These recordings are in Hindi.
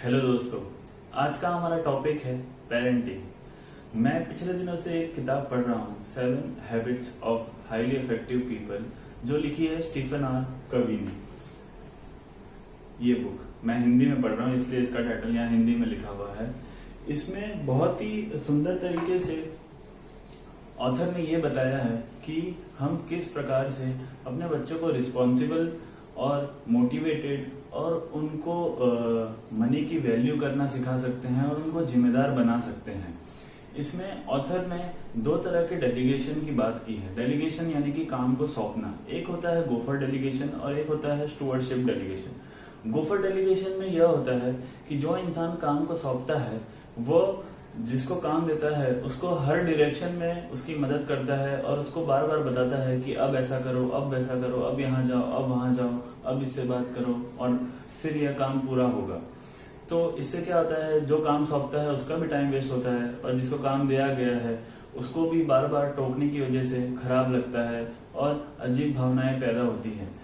हेलो दोस्तों, आज का हमारा टॉपिक है पेरेंटिंग। मैं पिछले दिनों से एक किताब पढ़ रहा हूँ, 7 habits of highly effective people, जो लिखी है स्टीफन आर कवी ने। ये बुक मैं हिंदी में पढ़ रहा हूँ, इसलिए इसका टाइटल यहाँ हिंदी में लिखा हुआ है। इसमें बहुत ही सुंदर तरीके से ऑथर ने ये बताया है कि हम किस प्रकार से अपने बच्चों को रिस्पॉन्सिबल और मोटिवेटेड और उनको मनी की वैल्यू करना सिखा सकते हैं और उनको जिम्मेदार बना सकते हैं। इसमें ऑथर ने 2 तरह के डेलीगेशन की बात की है। डेलीगेशन यानी कि काम को सौंपना। एक होता है गोफर डेलीगेशन और एक होता है स्टुअर्डशिप डेलीगेशन। गोफर डेलीगेशन में यह होता है कि जो इंसान काम को सौंपता है वो जिसको काम देता है उसको हर डायरेक्शन में उसकी मदद करता है और उसको बार बार बताता है कि अब ऐसा करो, अब वैसा करो, अब यहाँ जाओ, अब वहाँ जाओ, अब इससे बात करो और फिर यह काम पूरा होगा। तो इससे क्या होता है, जो काम सौंपता है उसका भी टाइम वेस्ट होता है और जिसको काम दिया गया है उसको भी बार बार टोकने की वजह से खराब लगता है और अजीब भावनाएं पैदा होती हैं।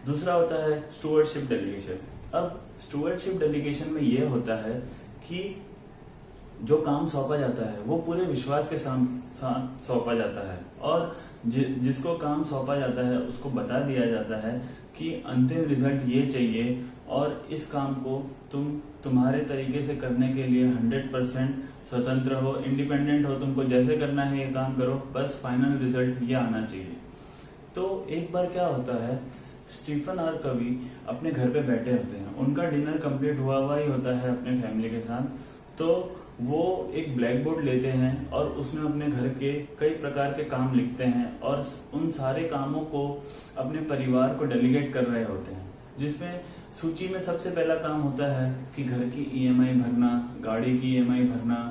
दूसरा होता है स्टुअर्डशिप डेलीगेशन। अब स्टुअर्डशिप डेलीगेशन में यह होता है कि जो काम सौंपा जाता है वो पूरे विश्वास के साथ सौंपा जाता है और जिसको काम सौंपा जाता है उसको बता दिया जाता है कि अंतिम रिजल्ट ये चाहिए और इस काम को तुम्हारे तरीके से करने के लिए 100% स्वतंत्र हो, इंडिपेंडेंट हो, तुमको जैसे करना है ये काम करो, बस फाइनल रिजल्ट ये आना चाहिए। तो एक बार क्या होता है, स्टीफन आर कवी अपने घर पे बैठे होते हैं, उनका डिनर कंप्लीट हुआ ही होता है अपने फैमिली के साथ। तो वो एक ब्लैक बोर्ड लेते हैं और उसमें अपने घर के कई प्रकार के काम लिखते हैं और उन सारे कामों को अपने परिवार को डेलीगेट कर रहे होते हैं, जिसमें सूची में सबसे पहला काम होता है कि घर की ईएमआई भरना, गाड़ी की ईएमआई भरना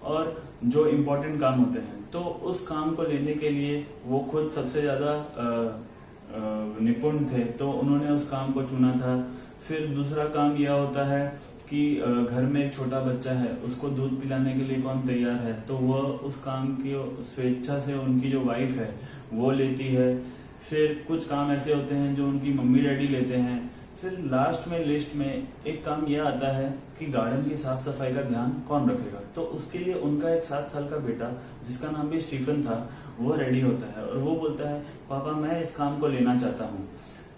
और जो इम्पोर्टेंट काम होते हैं। तो उस काम को लेने के लिए वो खुद सबसे ज़्यादा निपुण थे, तो उन्होंने उस काम को चुना था। फिर दूसरा काम यह होता है कि घर में एक छोटा बच्चा है, उसको दूध पिलाने के लिए कौन तैयार है, तो वह उस काम की स्वेच्छा से उनकी जो वाइफ है वो लेती है। फिर कुछ काम ऐसे होते हैं जो उनकी मम्मी डैडी लेते हैं। फिर लास्ट में लिस्ट में एक काम यह आता है कि गार्डन की साफ सफाई का ध्यान कौन रखेगा। तो उसके लिए उनका एक 7 साल का बेटा, जिसका नाम भी स्टीफन था, वो रेडी होता है और वो बोलता है, पापा मैं इस काम को लेना चाहता हूँ।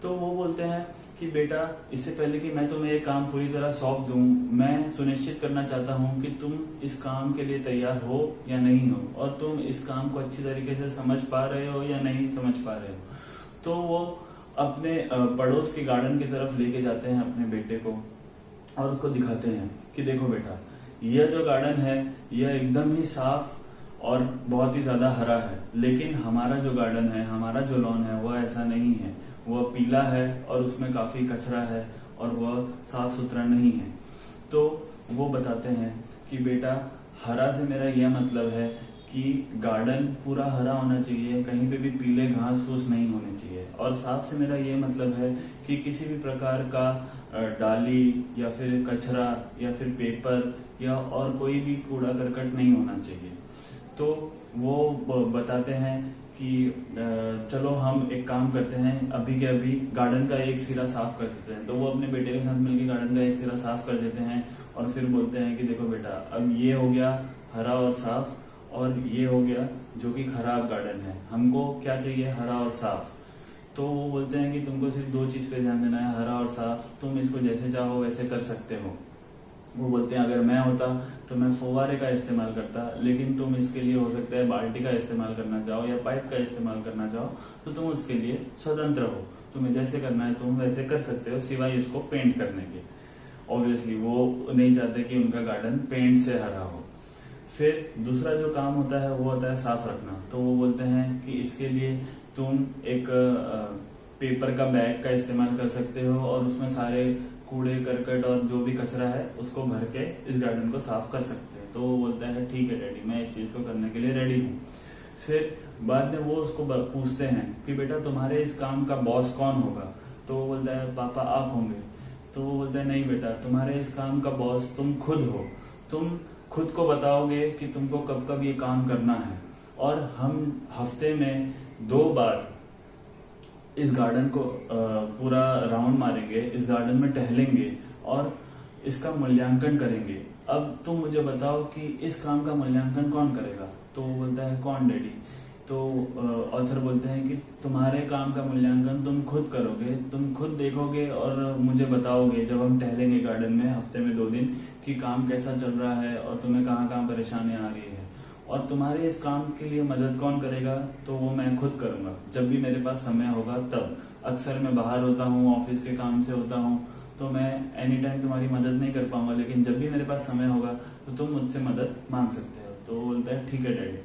तो वो बोलते हैं कि बेटा, इससे पहले कि मैं तुम्हें ये काम पूरी तरह सौंप दूं, मैं सुनिश्चित करना चाहता हूं कि तुम इस काम के लिए तैयार हो या नहीं हो और तुम इस काम को अच्छी तरीके से समझ पा रहे हो या नहीं समझ पा रहे हो। तो वो अपने पड़ोस के गार्डन की तरफ लेके जाते हैं अपने बेटे को और उसको दिखाते हैं कि देखो बेटा, यह जो गार्डन है यह एकदम ही साफ और बहुत ही ज्यादा हरा है, लेकिन हमारा जो गार्डन है, हमारा जो लॉन है वह ऐसा नहीं है। वह पीला है और उसमें काफी कचरा है और वह साफ सुथरा नहीं है। तो वो बताते हैं कि बेटा, हरा से मेरा यह मतलब है कि गार्डन पूरा हरा होना चाहिए, कहीं पे भी पीले घास फूस नहीं होने चाहिए। और साफ से मेरा ये मतलब है कि किसी भी प्रकार का डाली या फिर कचरा या फिर पेपर या और कोई भी कूड़ा करकट नहीं होना चाहिए। तो वो बताते हैं कि चलो हम एक काम करते हैं, अभी के अभी गार्डन का एक सिरा साफ कर देते हैं। तो वो अपने बेटे के साथ मिलकर गार्डन का एक सिरा साफ कर देते हैं और फिर बोलते हैं कि देखो बेटा, अब ये हो गया हरा और साफ और ये हो गया जो कि खराब गार्डन है, हमको क्या चाहिए, हरा और साफ। तो वो बोलते हैं कि तुमको सिर्फ 2 चीज पे ध्यान देना है, हरा और साफ, तुम इसको जैसे चाहो वैसे कर सकते हो। वो बोलते हैं अगर मैं होता तो मैं फुव्वारे का इस्तेमाल करता, लेकिन तुम इसके लिए हो सकता है बाल्टी का इस्तेमाल करना चाहो या पाइप का इस्तेमाल करना चाहो, तो तुम उसके लिए स्वतंत्र हो, तुम्हें जैसे करना है तुम वैसे कर सकते हो, सिवाय इसको पेंट करने के। ऑब्वियसली वो नहीं चाहते कि उनका गार्डन पेंट से हरा हो। फिर दूसरा जो काम होता है वो होता है साफ रखना। तो वो बोलते हैं कि इसके लिए तुम एक पेपर का बैग का इस्तेमाल कर सकते हो और उसमें सारे कूड़े करकट और जो भी कचरा है उसको भर के इस गार्डन को साफ कर सकते हैं। तो वो बोलता है ठीक है डैडी, मैं इस चीज को करने के लिए रेडी हूँ। फिर बाद में वो उसको पूछते हैं कि बेटा, तुम्हारे इस काम का बॉस कौन होगा। तो वो बोलता है पापा आप होंगे। तो वो बोलता है नहीं बेटा, तुम्हारे इस काम का बॉस तुम खुद हो, तुम खुद को बताओगे कि तुमको कब कब ये काम करना है और हम हफ्ते में 2 बार इस गार्डन को पूरा राउंड मारेंगे, इस गार्डन में टहलेंगे और इसका मूल्यांकन करेंगे। अब तुम मुझे बताओ कि इस काम का मूल्यांकन कौन करेगा? तो वो बोलता है कौन डैडी? तो ऑथर बोलते हैं कि तुम्हारे काम का मूल्यांकन तुम खुद करोगे, तुम खुद देखोगे और मुझे बताओगे जब हम टहलेंगे गार्डन में हफ्ते में 2 दिन कि काम कैसा चल रहा है और तुम्हें कहाँ कहाँ परेशानियां आ रही है। और तुम्हारे इस काम के लिए मदद कौन करेगा? तो वो मैं खुद करूँगा, जब भी मेरे पास समय होगा तब। अक्सर मैं बाहर होता हूँ, ऑफिस के काम से होता हूँ, तो मैं एनी टाइम तुम्हारी मदद नहीं कर पाऊंगा, लेकिन जब भी मेरे पास समय होगा तो तुम मुझसे मदद मांग सकते हो। तो वो बोलता है ठीक है डैडी।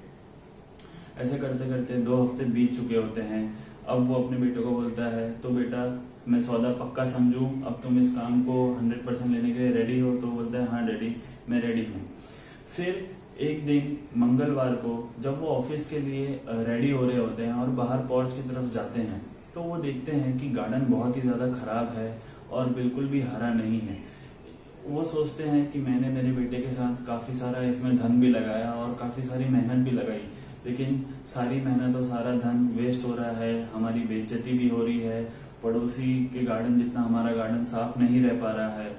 ऐसे करते करते 2 हफ्ते बीत चुके होते हैं। अब वो अपने बेटे को बोलता है तो बेटा मैं सौदा पक्का समझूं, अब तुम इस काम को 100% लेने के लिए रेडी हो? तो बोलता है हाँ डैडी मैं रेडी हूँ। फिर एक दिन मंगलवार को जब वो ऑफिस के लिए रेडी हो रहे होते हैं और बाहर पोर्च की तरफ जाते हैं, तो वो देखते हैं कि गार्डन बहुत ही ज़्यादा खराब है और बिल्कुल भी हरा नहीं है। वो सोचते हैं कि मैंने मेरे बेटे के साथ काफ़ी सारा इसमें धन भी लगाया और काफ़ी सारी मेहनत भी लगाई, लेकिन सारी मेहनत और सारा धन वेस्ट हो रहा है, हमारी बेइज्जती भी हो रही है, पड़ोसी के गार्डन जितना हमारा गार्डन साफ नहीं रह पा रहा है।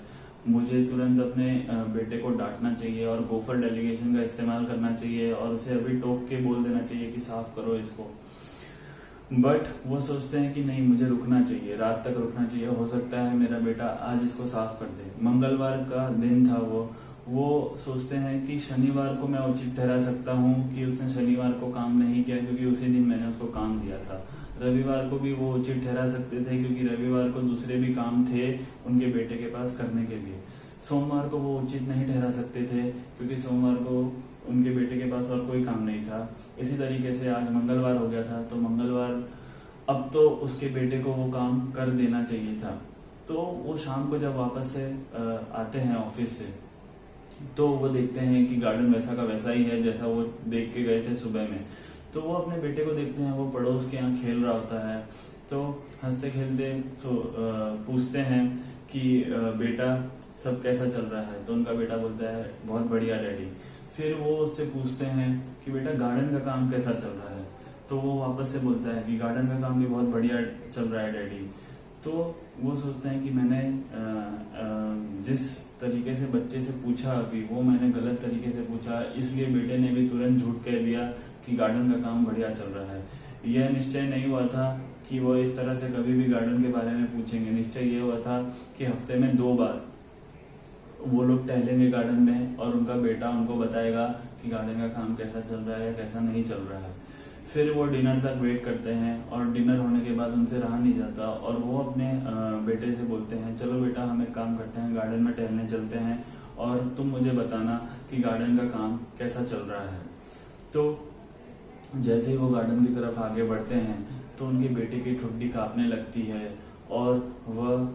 मुझे तुरंत अपने बेटे को डांटना चाहिए और गोफर डेलीगेशन का इस्तेमाल करना चाहिए और उसे अभी टोक के बोल देना चाहिए कि साफ करो इसको। बट वो सोचते हैं कि नहीं, मुझे रुकना चाहिए, रात तक रुकना चाहिए, हो सकता है मेरा बेटा आज इसको साफ कर दे। मंगलवार का दिन था। वो सोचते हैं कि शनिवार को मैं उचित ठहरा सकता हूँ कि उसने शनिवार को काम नहीं किया क्योंकि उसी दिन मैंने उसको काम दिया था। रविवार को भी वो उचित ठहरा सकते थे क्योंकि रविवार को दूसरे भी काम थे उनके बेटे के पास करने के लिए। सोमवार को वो उचित नहीं ठहरा सकते थे क्योंकि सोमवार को उनके बेटे के पास और कोई काम नहीं था। इसी तरीके से आज मंगलवार हो गया था, तो मंगलवार अब तो उसके बेटे को वो काम कर देना चाहिए था। तो वो शाम को जब वापस से आते हैं ऑफिस से, तो वो देखते हैं कि गार्डन वैसा का वैसा ही है जैसा वो देख के गए थे सुबह में। तो वो अपने बेटे को देखते हैं, वो पड़ोस के यहाँ खेल रहा होता है। तो हंसते खेलते पूछते हैं कि बेटा सब कैसा चल रहा है? तो उनका बेटा बोलता है बहुत बढ़िया डैडी। फिर वो उससे पूछते हैं कि बेटा गार्डन का काम कैसा चल रहा है? तो वो वापस से बोलता है कि गार्डन का काम भी बहुत बढ़िया चल रहा है डैडी। तो वो सोचते हैं कि मैंने जिस तरीके से बच्चे से पूछा अभी, वो मैंने गलत तरीके से पूछा, इसलिए बेटे ने भी तुरंत झूठ कह दिया कि गार्डन का काम बढ़िया चल रहा है। यह निश्चय नहीं हुआ था कि वो इस तरह से कभी भी गार्डन के बारे में पूछेंगे। निश्चय ये हुआ था कि हफ्ते में 2 बार वो लोग टहलेंगे गार्डन में और उनका बेटा उनको बताएगा कि गार्डन का काम कैसा चल रहा है या कैसा नहीं चल रहा है। फिर वो डिनर तक वेट करते हैं और डिनर होने के बाद उनसे रहा नहीं जाता और वो अपने बेटे से बोलते हैं चलो बेटा हम एक काम करते हैं, गार्डन में टहलने चलते हैं और तुम मुझे बताना कि गार्डन का काम कैसा चल रहा है। तो जैसे ही वो गार्डन की तरफ आगे बढ़ते हैं तो उनके बेटे की ठुड्डी कांपने लगती है और वह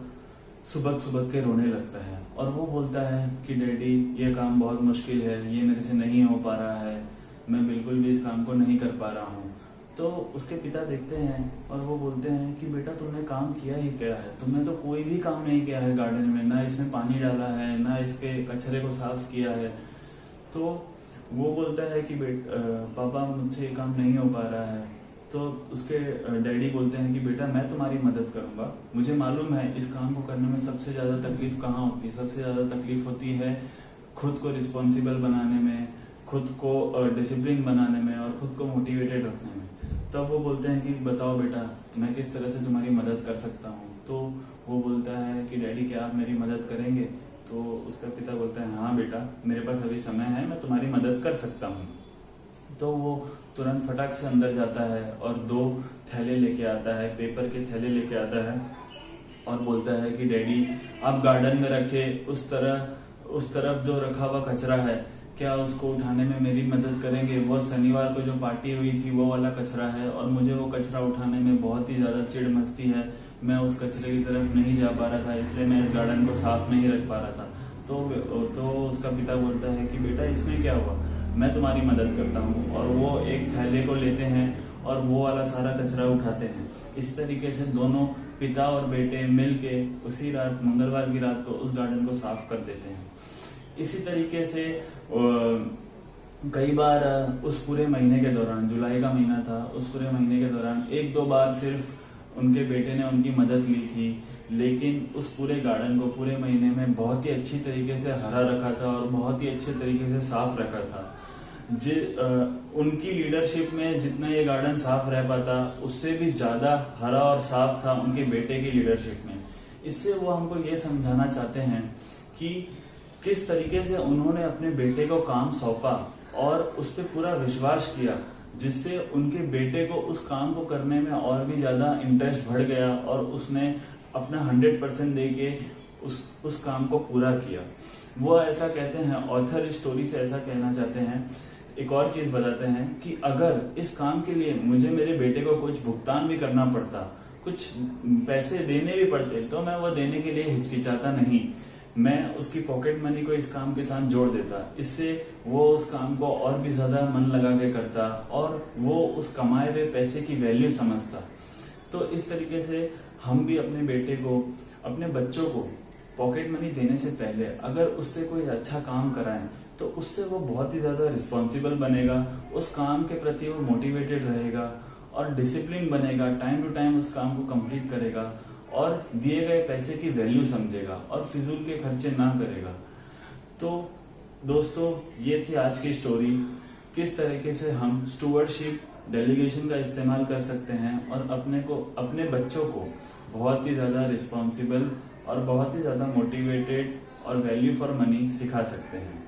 सुबह सुबह के रोने लगता है और वो बोलता है कि डैडी ये काम बहुत मुश्किल है, ये मेरे से नहीं हो पा रहा है, मैं बिल्कुल भी इस काम को नहीं कर पा रहा हूँ। तो उसके पिता देखते हैं और वो बोलते हैं कि बेटा तुमने काम किया ही क्या है? तुमने तो कोई भी काम नहीं किया है गार्डन में, ना इसमें पानी डाला है, ना इसके कचरे को साफ किया है। तो वो बोलता है कि पापा मुझसे ये काम नहीं हो पा रहा है। तो उसके डैडी बोलते हैं कि बेटा मैं तुम्हारी मदद करूंगा, मुझे मालूम है इस काम को करने में सबसे ज़्यादा तकलीफ कहाँ होती है। सबसे ज़्यादा तकलीफ होती है खुद को रिस्पॉन्सिबल बनाने में, खुद को डिसिप्लिन बनाने में और खुद को मोटिवेटेड रखने में। तब वो बोलते हैं कि बताओ बेटा मैं किस तरह से तुम्हारी मदद कर सकता हूँ। तो वो बोलता है कि डैडी क्या आप मेरी मदद करेंगे? तो उसका पिता बोलता है हाँ बेटा मेरे पास अभी समय है, मैं तुम्हारी मदद कर सकता हूँ। तो वो तुरंत फटाक से अंदर जाता है और 2 थैले लेके आता है, पेपर के थैले लेके आता है और बोलता है कि डैडी आप गार्डन में रखे उस तरफ जो रखा हुआ कचरा है, क्या उसको उठाने में मेरी मदद करेंगे? वो शनिवार को जो पार्टी हुई थी वो वाला कचरा है और मुझे वो कचरा उठाने में बहुत ही ज़्यादा चिढ़ मचती है। मैं उस कचरे की तरफ नहीं जा पा रहा था, इसलिए मैं इस गार्डन को साफ नहीं रख पा रहा था। तो उसका पिता बोलता है कि बेटा इसमें क्या हुआ, मैं तुम्हारी मदद करता हूँ। और वो एक थैले को लेते हैं और वो वाला सारा कचरा उठाते हैं। इस तरीके से दोनों पिता और बेटे मिलके उसी रात, मंगलवार की रात को, उस गार्डन को साफ कर देते हैं। इसी तरीके से कई बार उस पूरे महीने के दौरान, जुलाई का महीना था, उस पूरे महीने के दौरान 1-2 बार सिर्फ उनके बेटे ने उनकी मदद ली थी, लेकिन उस पूरे गार्डन को पूरे महीने में बहुत ही अच्छी तरीके से हरा रखा था और बहुत ही अच्छे तरीके से साफ रखा था। उनकी लीडरशिप में जितना ये गार्डन साफ रह पाता, उससे भी ज्यादा हरा और साफ था उनके बेटे की लीडरशिप में। इससे वो हमको ये समझाना चाहते हैं कि किस तरीके से उन्होंने अपने बेटे को काम सौंपा और उस पर पूरा विश्वास किया, जिससे उनके बेटे को उस काम को करने में और भी ज्यादा इंटरेस्ट बढ़ गया और उसने अपना 100% दे के उस काम को पूरा किया। वो ऐसा कहते हैं, ऑथर इस स्टोरी से ऐसा कहना चाहते हैं, एक और चीज बताते हैं कि अगर इस काम के लिए मुझे मेरे बेटे को कुछ भुगतान भी करना पड़ता, कुछ पैसे देने भी पड़ते, तो मैं वो देने के लिए हिचकिचाता नहीं। मैं उसकी पॉकेट मनी को इस काम के साथ जोड़ देता। इससे वो उस काम को और भी ज्यादा मन लगा के करता और वो उस कमाए हुए पैसे की वैल्यू समझता। तो इस तरीके से हम भी अपने बेटे को, अपने बच्चों को पॉकेट मनी देने से पहले अगर उससे कोई अच्छा काम कराएं तो उससे वो बहुत ही ज्यादा रिस्पॉन्सिबल बनेगा, उस काम के प्रति वो मोटिवेटेड रहेगा और डिसिप्लिन बनेगा, टाइम टू टाइम उस काम को कंप्लीट करेगा और दिए गए पैसे की वैल्यू समझेगा और फिजूल के खर्चे ना करेगा। तो दोस्तों, ये थी आज की स्टोरी, किस तरीके से हम स्टूवर्डशिप डेलीगेशन का इस्तेमाल कर सकते हैं और अपने बच्चों को बहुत ही ज़्यादा रिस्पॉन्सिबल और बहुत ही ज़्यादा मोटिवेटेड और वैल्यू फॉर मनी सिखा सकते हैं।